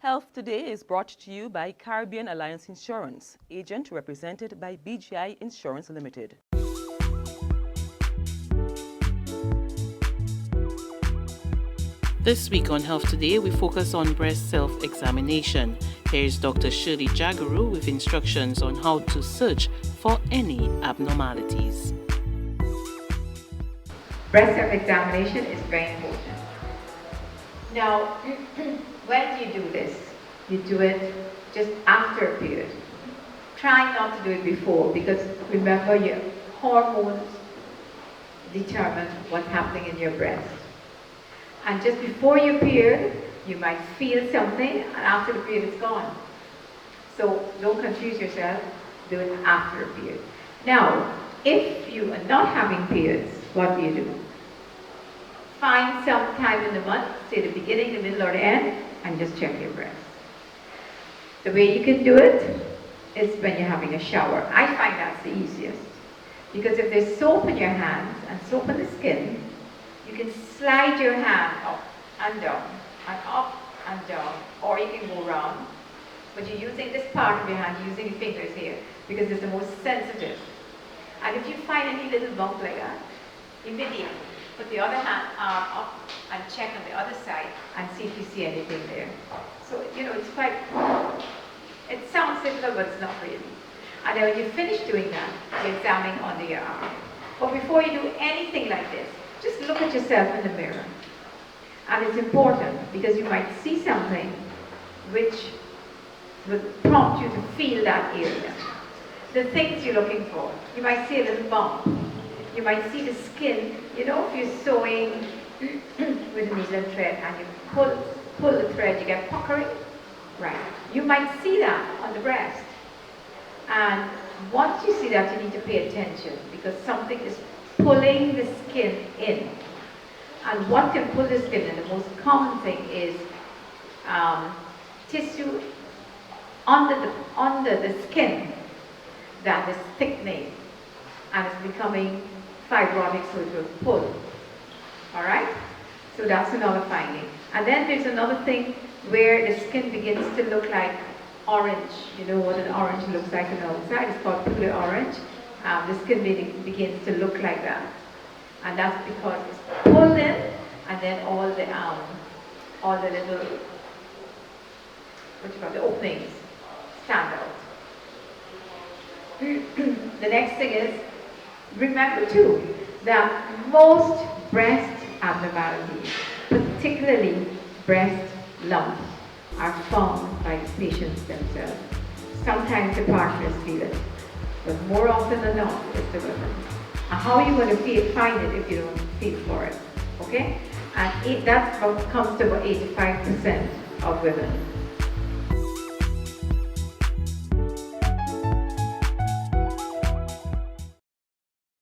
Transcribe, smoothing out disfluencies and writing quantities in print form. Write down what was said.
Health Today is brought to you by Caribbean Alliance Insurance, agent represented by BGI Insurance Limited. This week on Health Today, we focus on breast self-examination. Here is Dr. Shirley Jagaru with instructions on how to search for any abnormalities. Breast self-examination is very important. Now, when do you do this? You do it just after a period. Try not to do it before, because remember, your hormones determine what's happening in your breast. And just before your period, you might feel something, and after the period it's gone. So don't confuse yourself, do it after a period. Now, if you are not having periods, what do? Find some time in the month, say the beginning, the middle, or the end, and just check your breast. The way you can do it is when you're having a shower. I find that's the easiest, because if there's soap in your hands and soap in the skin, you can slide your hand up and down, and up and down, or you can go round. But you're using this part of your hand, you're using your fingers here, because it's the most sensitive. And if you find any little bump like that, immediately put the other arm up and check on the other side and see if you see anything there. So, it's quite, it sounds simple, but it's not really. And then when you finish doing that, you examine under your arm. But before you do anything like this, just look at yourself in the mirror. And it's important, because you might see something which will prompt you to feel that area. The things you're looking for. You might see a little bump. You might see the skin. If you're sewing with a needle and thread and you pull the thread, you get puckering. Right. You might see that on the breast. And once you see that, you need to pay attention, because something is pulling the skin in. And what can pull the skin in? The most common thing is tissue under the skin that is thickening and it's becoming fibrotic, so it will pull. Alright? So that's another finding. And then there's another thing where the skin begins to look like orange. You know what an orange looks like on the outside? It's called pure orange. The skin begins to look like that. And that's because it's pulled in, and then all the little, the openings stand out. The next thing is, remember too, that most breast abnormalities, particularly breast lumps, are found by the patients themselves. Sometimes the partners feel it, but more often than not, it's the women. And how are you going to find it if you don't feel for it? Okay? And that comes to about 85% of women.